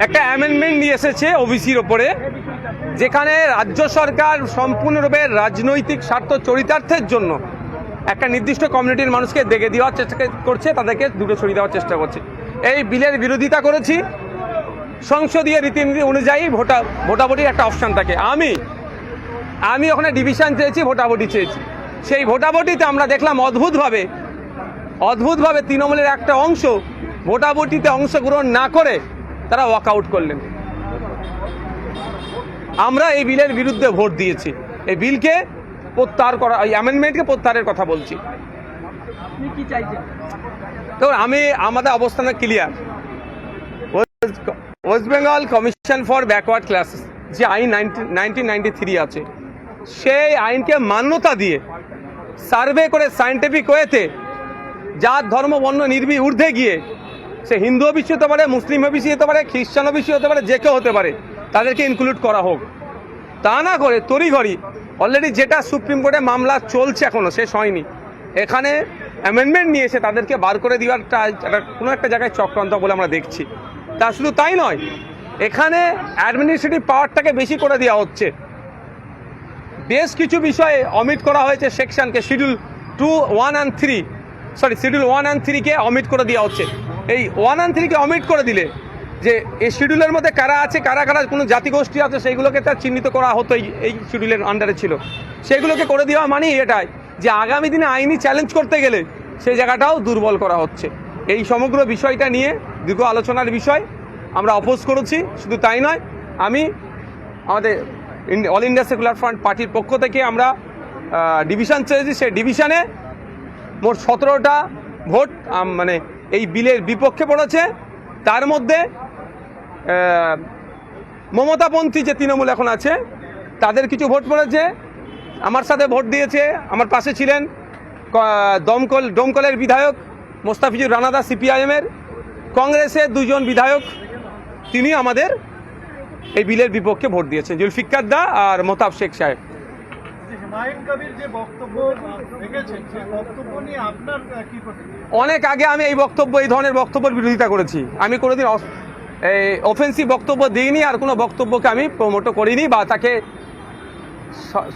একটা অ্যামেন্ডমেন্ট নিয়ে এসেছে ওবিসির ওপরে, যেখানে রাজ্য সরকার সম্পূর্ণরূপে রাজনৈতিক স্বার্থ চরিতার্থের জন্য একটা নির্দিষ্ট কমিউনিটির মানুষকে দেখে দেওয়ার চেষ্টা করছে, তাদেরকে দূরে সরিয়ে দেওয়ার চেষ্টা করছে। এই বিলের বিরোধিতা করেছি। সংসদীয় রীতিনীতি অনুযায়ী ভোটাভুটির একটা অপশান থাকে। আমি ওখানে ডিভিশন চেয়েছি, ভোটাভুটি চেয়েছি। সেই ভোটাভুটিতে আমরা দেখলাম অদ্ভুতভাবে তৃণমূলের একটা অংশ ভোটাভুটিতে অংশগ্রহণ না করে তারা ওয়াকআউট করলেন। আমরা এই বিলের বিরুদ্ধে ভোট দিয়েছি। এই বিলকে প্রত্যাহার করা, এই অ্যামেন্ডমেন্টকে প্রত্যাহারের কথা বলছি। তো আমাদের অবস্থান clear. West Bengal commission for backward classes যে আইন 1993 আছে, সেই আইনকে মান্যতা দিয়ে সার্ভে করে সায়েন্টিফিক ওয়েতে জাত ধর্ম বর্ণ ঊর্ধ্বে গিয়ে, সে হিন্দু ওবিসি হতে পারে, মুসলিম ওবিসি হতে পারে, খ্রিস্টান ওবিসি হতে পারে, যে কেউ হতে পারে, তাদেরকে ইনক্লুড করা হোক। তা না করে তড়িঘড়ি অলরেডি যেটা সুপ্রিম কোর্টে মামলা চলছে, এখনও শেষ হয়নি, এখানে অ্যামেন্ডমেন্ট নিয়ে এসে তাদেরকে বার করে দেওয়ারটা কোনো একটা জায়গায় চক্রান্ত বলে আমরা দেখছি। তা শুধু তাই নয়, এখানে অ্যাডমিনিস্ট্রেটিভ পাওয়ারটাকে বেশি করে দেওয়া হচ্ছে। বেশ কিছু বিষয়ে অমিট করা হয়েছে সেকশনকে, শিডিউল 1 and 3-কে অমিট করে দেওয়া হচ্ছে। এই 1 and 3-কে অমিট করে দিলে যে এই শিডিউলের মধ্যে কারা আছে, কারা কোনো জাতিগোষ্ঠী আছে, সেইগুলোকে তার চিহ্নিত করা হতো, এই শিডিউলের আন্ডারে ছিল। সেগুলোকে করে দেওয়া মানেই এটাই যে আগামী দিনে আইনি চ্যালেঞ্জ করতে গেলে সেই জায়গাটাও দুর্বল করা হচ্ছে। এই সমগ্র বিষয়টা নিয়ে দীর্ঘ আলোচনার বিষয়, আমরা অপোজ করেছি। শুধু তাই নয়, আমাদের অল ইন্ডিয়া সেকুলার ফ্রন্ট পার্টির পক্ষ থেকে আমরা ডিভিশন চেয়েছি। সেই ডিভিশনে মোট 17টা ভোট মানে এই বিলের বিপক্ষে পড়েছে। তার মধ্যে মমতাপন্থী যে তৃণমূল এখন আছে তাদের কিছু ভোট পড়েছে, আমার সাথে ভোট দিয়েছে। আমার পাশে ছিলেন দমকলের বিধায়ক মোস্তাফিজুর রানাদা সিপিআইএমের, কংগ্রেসের 2 জন বিধায়ক, তিনি আমাদের এই বিলের বিপক্ষে ভোট দিয়েছেন, জুলফিকার দা আর মোতাব শেখ সাহেব। অনেক আগে আমি এই ধরনের বক্তব্যের বিরোধিতা করেছি। আমি কোনোদিন অফেন্সিভ বক্তব্য দিইনি, আর কোনো বক্তব্যকে আমি প্রমোটও করিনি বা তাকে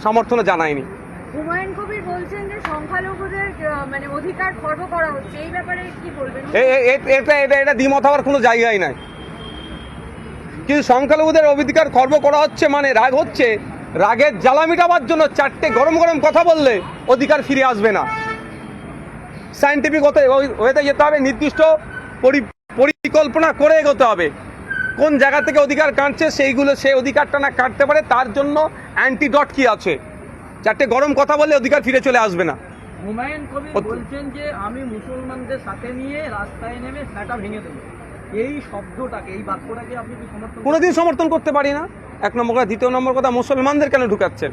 সমর্থনও জানাইনি। হুমায়ুন কবির বলছেন যে সংখ্যালঘুদের মানে অধিকার খর্ব করা হচ্ছে, এই ব্যাপারে কি বলবেন? এটা দ্বিমত হওয়ার কোনো জায়গাই নাই। কিন্তু সংখ্যালঘুদের অধিকার খর্ব করা হচ্ছে মানে রাগ হচ্ছে, রাগের জ্বালা মিটাবার জন্য 4টে গরম কথা বললে অধিকার ফিরে আসবে না। সায়েন্টিফিক ওয়েতে যেতে হবে, নির্দিষ্ট পরিকল্পনা করে এগোতে হবে। কোন জায়গা থেকে অধিকার কাটছে সেই অধিকারটা না কাটতে পারে, তার জন্য অ্যান্টিডট কি আছে। 4টে গরম কথা বললে অধিকার ফিরে চলে আসবে না। হুমায়ুন কবির বলছেন যে আমি মুসলমানদের সাথে নিয়ে রাস্তায় নেমে ফ্ল্যাটা ভেঙে দেবো, এই শব্দটাকে, এই বাক্যটাকে আপনি কি সমর্থন? কোনোদিন সমর্থন করতে পারি না। 1 নম্বর কথা। 2 নম্বর কথা, মুসলমানদের কেন ঢুকাচ্ছেন?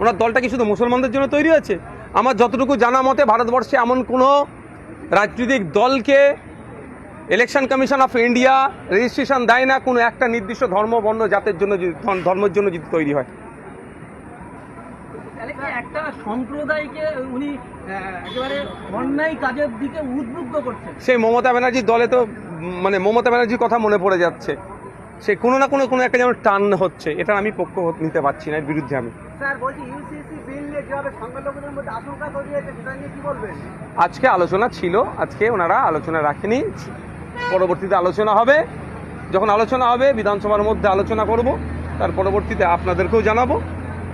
ওনার দলটা কি শুধু মুসলমানদের জন্য তৈরি হয়েছে? আমার যতটুকু জানা মতে ভারতবর্ষে এমন কোনো রাজনৈতিক দলকে election commission of India registration দেয় না কোনো একটা নির্দিষ্ট ধর্ম বর্ণ জাতের জন্য, ধর্মের জন্য যদি তৈরি হয়। একটা সম্প্রদায়কে উনি একেবারে অন্যায় কাজের দিকে উদ্বুদ্ধ করছেন। সেই মমতা ব্যানার্জির দলে তো মানে মমতা ব্যানার্জির কথা মনে পড়ে যাচ্ছে। সে কোনো না কোনো একটা যেমন টান হচ্ছে, এটা আমি পক্ষ নিতে পারছি না, এর বিরুদ্ধে আমি। স্যার বলছি, ইউসিসি বিল নিয়ে যেভাবে সংখ্যালঘুদের মধ্যে আশঙ্কা তৈরি হয়েছে, সেটা নিয়ে কি বলবেন? আজকে আলোচনা ছিল, আজকে ওনারা আলোচনা রাখেনি, পরবর্তীতে আলোচনা হবে। যখন আলোচনা হবে বিধানসভার মধ্যে আলোচনা করব, তার পরবর্তীতে আপনাদেরকেও জানাবো।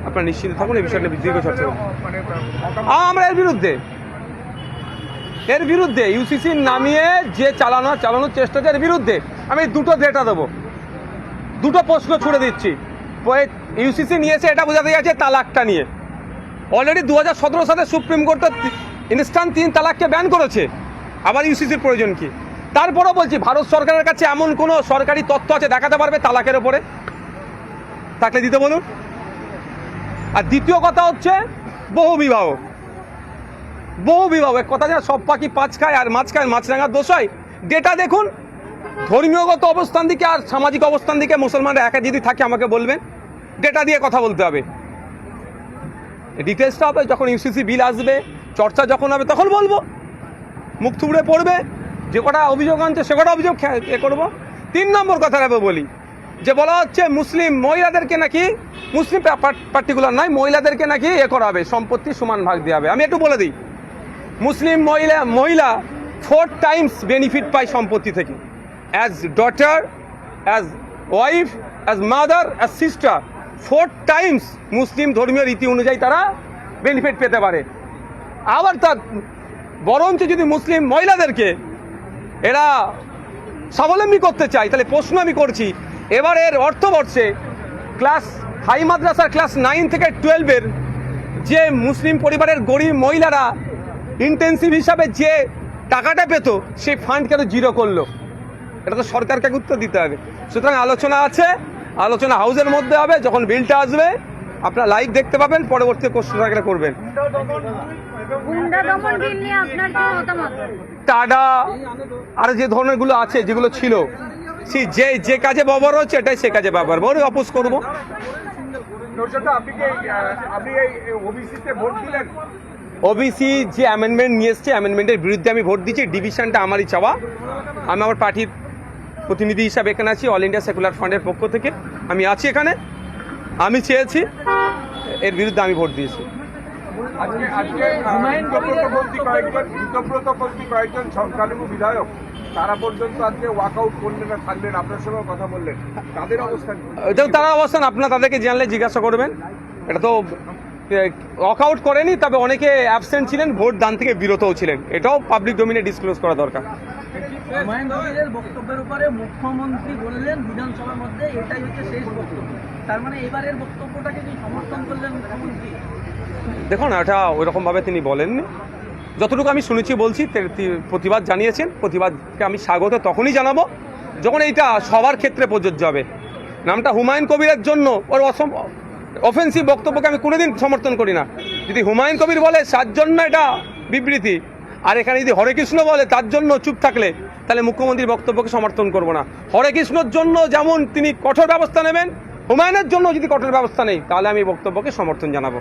আপনারা নিশ্চিত থাকুন, এই বিষয়টা দীর্ঘ চর্চা করব। আমরা এর বিরুদ্ধে ইউসিসির নামিয়ে যে চালানোর চেষ্টা, এর বিরুদ্ধে আমি 2টো ডেটা দেবো, 2টো প্রশ্ন ছুড়ে দিচ্ছি। ইউসিসি নিয়েছে এটা বোঝাতে যাচ্ছে তালাকটা নিয়ে। অলরেডি 2017 সালে সুপ্রিম কোর্ট ইনস্ট্যান্ট 3 তালাককে ব্যান করেছে, আবার ইউসিসির প্রয়োজন কি? তারপরও বলছি, ভারত সরকারের কাছে এমন কোনো সরকারি তথ্য আছে দেখাতে পারবে তালাকের ওপরে? থাকলে দিতে বলুন। আর দ্বিতীয় কথা হচ্ছে বহু বিবাহ। এক কথা যেন সব পাখি পাঁচ খায় আর মাছ খায়, মাছরাঙার দোষ হয়। ডেটা দেখুন, ধর্মীয়গত অবস্থান দিকে আর সামাজিক অবস্থান দিকে মুসলমানরা একা যদি থাকে আমাকে বলবেন। ডেটা দিয়ে কথা বলতে হবে, ডিটেলসটা হবে যখন ইউসিসি বিল আসবে, চর্চা যখন হবে তখন বলবো। মুখ থুবড়ে পড়বে, যে কটা অভিযোগ আনছে সে কটা অভিযোগ করবো। 3 নম্বর কথাটা বলি, যে বলা হচ্ছে মুসলিম মহিলাদেরকে নাকি, মুসলিম পার্টিকুলার নয়, মহিলাদেরকে নাকি করা হবে, সম্পত্তি সমান ভাগ দেওয়া হবে। আমি একটু বলে দিই, মুসলিম মহিলা 4 টাইমস বেনিফিট পায় সম্পত্তি থেকে, as daughter, as wife, as mother, as sister. 4 times মুসলিম ধর্মীয় রীতি অনুযায়ী তারা বেনিফিট পেতে পারে। আবার তার বরঞ্চ যদি মুসলিম মহিলাদেরকে এরা স্বাবলম্বী করতে চায়, তাহলে প্রশ্ন আমি করছি, এবারের অর্থবর্ষে ক্লাস হাই মাদ্রাসার ক্লাস 9 থেকে 12-এর যে মুসলিম পরিবারের গরিব মহিলারা ইন্টেন্সিভ হিসাবে যে টাকাটা পেত, সেই ফান্ড কেন জিরো করলো? এটা তো সরকারকে উত্তর দিতে হবে। সুতরাং আলোচনা আছে, আলোচনা হাউসের মধ্যে হবে, যখন বিলটা আসবে আপনারা লাইভ দেখতে পাবেন, পরবর্তী প্রশ্ন থাকলে করবেন। গুন্ডা দমন বিল নিয়ে আপনার কি মতামত? টাডা আর যে ধরনের গুলো আছে, যেগুলো ছিল, যে কাজে ব্যবহার হচ্ছে এটাই সে কাজে ব্যবহার, বড় অপোজ করবো। ওবিসি যে অ্যামেন্ডমেন্ট নিয়ে এসছে, অ্যামেন্ডমেন্টের বিরুদ্ধে আমি ভোট দিচ্ছি। ডিভিশনটা আমারই চাওয়া। আমি আমার পার্টির প্রতিনিধি হিসাবে এখানে আছি, অল ইন্ডিয়া সেকুলার ফ্রন্টের পক্ষ থেকে আমি আছি এখানে। আমি চেয়েছি, এর বিরুদ্ধে আমি ভোট দিয়েছি। কয়েকজন সংখ্যালঘু বিধায়ক তারা পর্যন্ত আজকে ওয়াকআউট করলেন না, থাকলেন, আপনার সঙ্গে কথা বললেন, তাদের অবস্থান কি? এটাও তারা অবস্থান আপনারা তাদেরকে জানলে জিজ্ঞাসা করবেন। এটা তো ওয়াকআউট করেনি, তবে অনেকে অ্যাবসেন্ট ছিলেন, ভোট দান থেকে বিরতও ছিলেন। এটাও পাবলিক ডোমিনে ডিসক্লোজ করা দরকার। হুমায়ুন কবিরের বক্তব্যের উপরে মুখ্যমন্ত্রী বললেন বিধানসভার মধ্যে এটাই হচ্ছে শেষ বক্তব্য। তার মানে এবারের বক্তব্যটাকে কি সমর্থন করলেন মুখ্যমন্ত্রী? দেখুন, এটা ওইরকমভাবে তিনি বলেননি। যতটুকু আমি শুনেছি বলছি, প্রতিবাদ জানিয়েছেন। প্রতিবাদকে আমি স্বাগত তখনই জানাবো যখন এইটা সবার ক্ষেত্রে প্রযোজ্য হবে। নামটা হুমায়ুন কবিরের জন্য ওর অফেন্সিভ বক্তব্যকে আমি কোনোদিন সমর্থন করি না। যদি হুমায়ুন কবির বলে তার জন্য এটা বিবৃতি, আর এখানে যদি হরে কৃষ্ণ বলে তার জন্য চুপ থাকলে, তাহলে মুখ্যমন্ত্রীর বক্তব্যকে সমর্থন করব না। হরে কৃষ্ণর জন্য যেমন তিনি কঠোর ব্যবস্থা নেবেন, হুমায়ুনের জন্য যদি কঠোর ব্যবস্থা নেই, তাহলে আমি বক্তব্যকে সমর্থন জানাবো।